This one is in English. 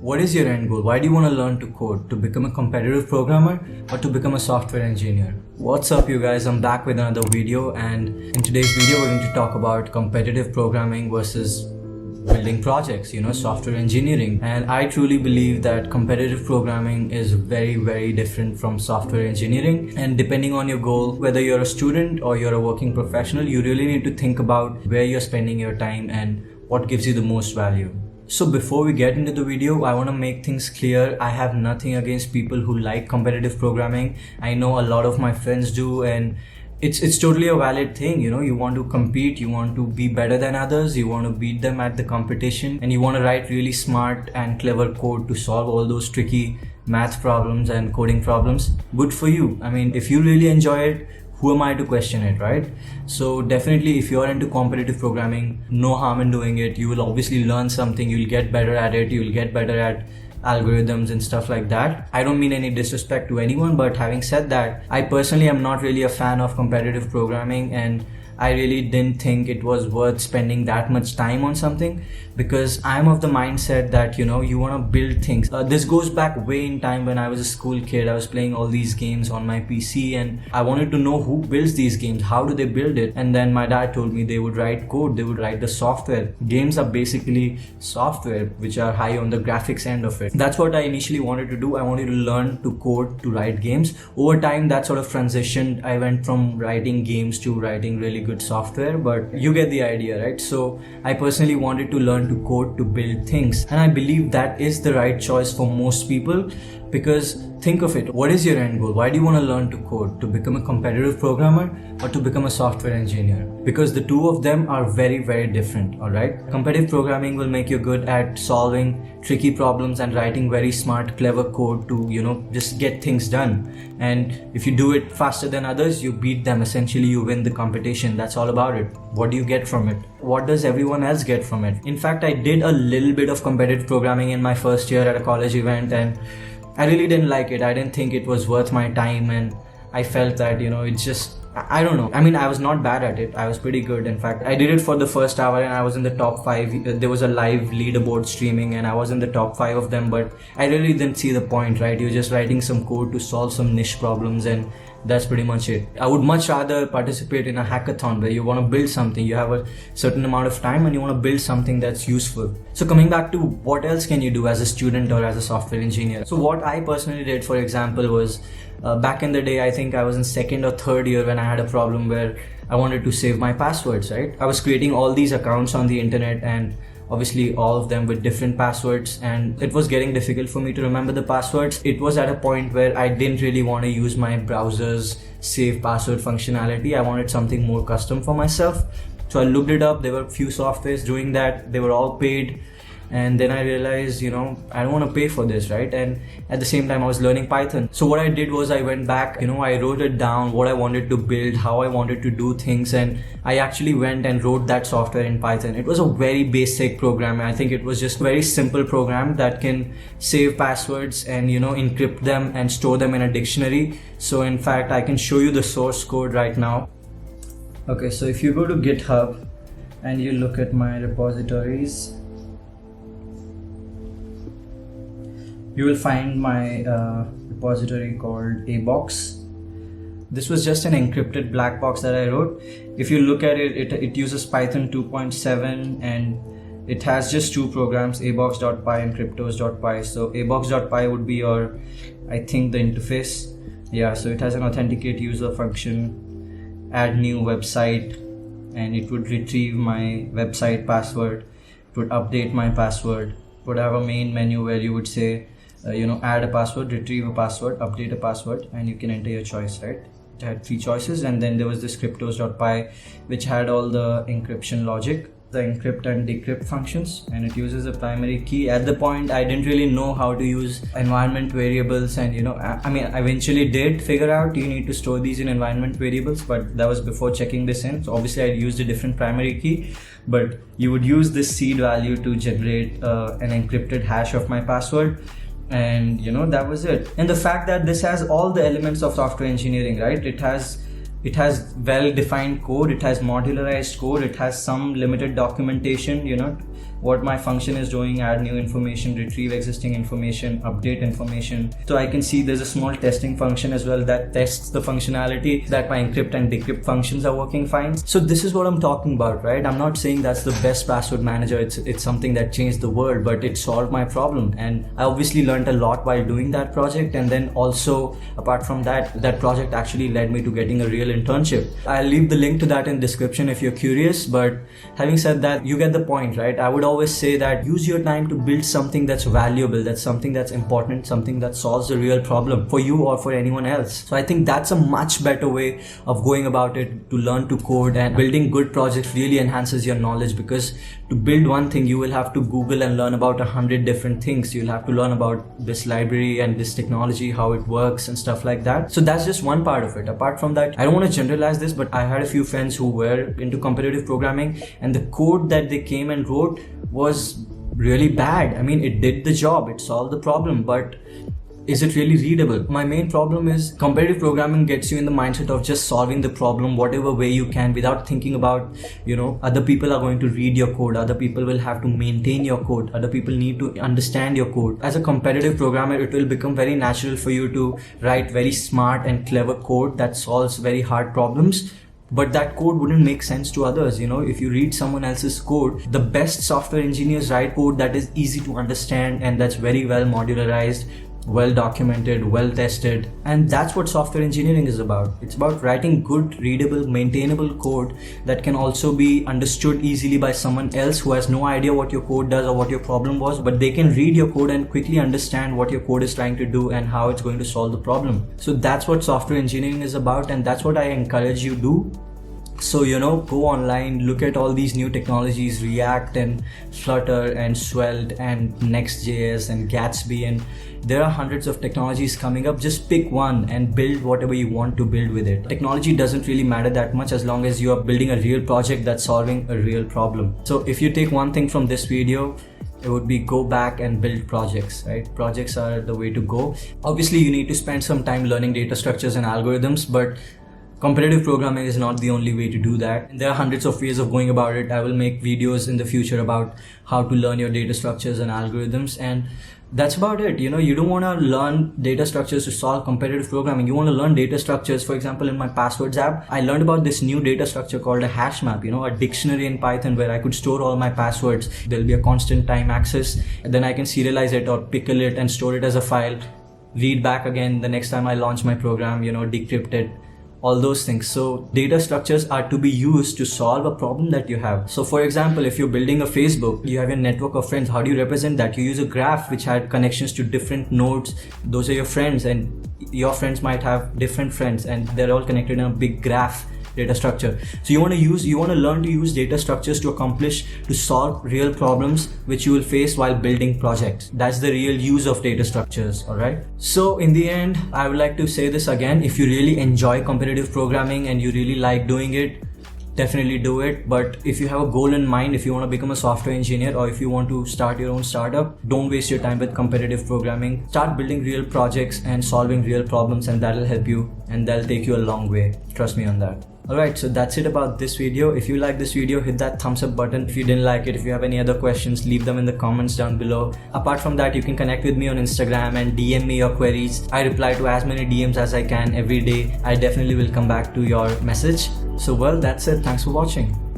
What is your end goal? Why do you want to learn to code? To become a competitive programmer or to become a software engineer? What's up, you guys? I'm back with another video, and in today's video we're going to talk about competitive programming versus building projects, software engineering. And I truly believe that competitive programming is very different from software engineering. And depending on your goal, whether you're a student or you're a working professional, you really need to think about where you're spending your time and what gives you the most value. So before we get into the video, I want to make things clear. I have nothing against people who like competitive programming. I know a lot of my friends do, and it's totally a valid thing. You want to compete, you want to be better than others, you want to beat them at the competition, and you want to write really smart and clever code to solve all those tricky math problems and coding problems. Good for you. I mean, if you really enjoy it, who am I to question it, right? So definitely, if you're into competitive programming, no harm in doing it. You will obviously learn something, you'll get better at it, you'll get better at algorithms and stuff like that. I don't mean any disrespect to anyone, but having said that, I personally am not really a fan of competitive programming, and I really didn't think it was worth spending that much time on something, because I'm of the mindset that you want to build things. This goes back way in time when I was a school kid. I was playing all these games on my PC, and I wanted to know who builds these games, how do they build it. And then my dad told me they would write code, they would write the software. Games are basically software which are high on the graphics end of it. That's what I initially wanted to do. I wanted to learn to code, to write games. Over time that sort of transitioned. I went from writing games to writing really good software, but you get the idea, right? So I personally wanted to learn to code, to build things, and I believe that is the right choice for most people. Because think of it, what is your end goal? Why do you want to learn to code? To become a competitive programmer or to become a software engineer? Because the two of them are very different, alright? Competitive programming will make you good at solving tricky problems and writing very smart, clever code to, just get things done. And if you do it faster than others, you beat them. Essentially, you win the competition. That's all about it. What do you get from it? What does everyone else get from it? In fact, I did a little bit of competitive programming in my first year at a college event, and I really didn't like it. I didn't think it was worth my time, and I felt that, it's just, I don't know. I mean, I was not bad at it. I was pretty good. In fact, I did it for the first hour and I was in the top 5. There was a live leaderboard streaming and I was in the top 5 of them, but I really didn't see the point, right? You're just writing some code to solve some niche problems, and that's pretty much it. I would much rather participate in a hackathon where you want to build something. You have a certain amount of time and you want to build something that's useful. So coming back to what else can you do as a student or as a software engineer? So what I personally did, for example, was back in the day, I think I was in second or third year when I had a problem where I wanted to save my passwords, right? I was creating all these accounts on the internet, and obviously all of them with different passwords, and it was getting difficult for me to remember the passwords. It was at a point where I didn't really want to use my browser's save password functionality. I wanted something more custom for myself. So I looked it up. There were a few softwares doing that. They were all paid. And then I realized, I don't want to pay for this, right? And at the same time, I was learning Python. So what I did was I went back, I wrote it down, what I wanted to build, how I wanted to do things. And I actually went and wrote that software in Python. It was a very basic program. I think it was just a very simple program that can save passwords and, encrypt them and store them in a dictionary. So in fact, I can show you the source code right now. Okay, so if you go to GitHub and you look at my repositories, you will find my repository called ABox. This was just an encrypted black box that I wrote. If you look at it, it uses Python 2.7 and it has just two programs, abox.py and cryptos.py. So abox.py would be your, I think, the interface. Yeah, so it has an authenticate user function, add new website, and it would retrieve my website password. It would update my password. It would have a main menu where you would say, add a password, retrieve a password, update a password, and you can enter your choice, right? It had 3 choices, and then there was this cryptos.py, which had all the encryption logic, the encrypt and decrypt functions, and it uses a primary key. At the point, I didn't really know how to use environment variables, and I eventually did figure out you need to store these in environment variables, but that was before checking this in. So obviously I used a different primary key, but you would use this seed value to generate an encrypted hash of my password. And that was it. And the fact that this has all the elements of software engineering, right? It has well-defined code, it has modularized code, it has some limited documentation, what my function is doing, add new information, retrieve existing information, update information. So I can see there's a small testing function as well that tests the functionality that my encrypt and decrypt functions are working fine. So this is what I'm talking about, right? I'm not saying that's the best password manager. It's something that changed the world, but it solved my problem. And I obviously learned a lot while doing that project. And then also, apart from that project actually led me to getting a real internship. I'll leave the link to that in description if you're curious. But having said that, you get the point, right? I would always say that use your time to build something that's valuable, that's something that's important, something that solves a real problem for you or for anyone else. So I think that's a much better way of going about it, to learn to code. And building good projects really enhances your knowledge, because to build one thing you will have to Google and learn about 100 different things. You'll have to learn about this library and this technology, how it works and stuff like that. So that's just one part of it. Apart from that, I don't want to generalize this, but I had a few friends who were into competitive programming, and the code that they came and wrote was really bad. I mean, it did the job, it solved the problem, but is it really readable? My main problem is competitive programming gets you in the mindset of just solving the problem whatever way you can, without thinking about, other people are going to read your code, other people will have to maintain your code, other people need to understand your code. As a competitive programmer, it will become very natural for you to write very smart and clever code that solves very hard problems. But that code wouldn't make sense to others. If you read someone else's code, the best software engineers write code that is easy to understand and that's very well modularized, well documented, well tested. And that's what software engineering is about. It's about writing good, readable, maintainable code that can also be understood easily by someone else who has no idea what your code does or what your problem was, but they can read your code and quickly understand what your code is trying to do and how it's going to solve the problem. So that's what software engineering is about, and that's what I encourage you do. So, go online, look at all these new technologies, React and Flutter and Svelte and Next.js and Gatsby, and there are hundreds of technologies coming up. Just pick one and build whatever you want to build with it. Technology doesn't really matter that much as long as you are building a real project that's solving a real problem. So if you take one thing from this video, it would be go back and build projects, right? Projects are the way to go. Obviously, you need to spend some time learning data structures and algorithms, but competitive programming is not the only way to do that. There are hundreds of ways of going about it. I will make videos in the future about how to learn your data structures and algorithms, and that's about it. You don't want to learn data structures to solve competitive programming. You want to learn data structures. For example, in my passwords app, I learned about this new data structure called a hash map, a dictionary in Python where I could store all my passwords. There'll be a constant time access, and then I can serialize it or pickle it and store it as a file, read back again the next time I launch my program, decrypt it, all those things. So data structures are to be used to solve a problem that you have. So for example, if you're building a Facebook, you have a network of friends. How do you represent that? You use a graph which had connections to different nodes. Those are your friends, and your friends might have different friends, and they're all connected in a big graph data structure. So you want to learn to use data structures to solve real problems which you will face while building projects. That's the real use of data structures. All right. So in the end, I would like to say this again. If you really enjoy competitive programming and you really like doing it, definitely do it. But if you have a goal in mind, if you want to become a software engineer, or if you want to start your own startup, don't waste your time with competitive programming. Start building real projects and solving real problems, and that'll help you, and that'll take you a long way. Trust me on that. Alright, so that's it about this video. If you like this video, hit that thumbs up button. If you didn't like it, if you have any other questions, leave them in the comments down below. Apart from that, you can connect with me on Instagram and DM me your queries. I reply to as many DMs as I can every day. I definitely will come back to your message. So well, that's it. Thanks for watching.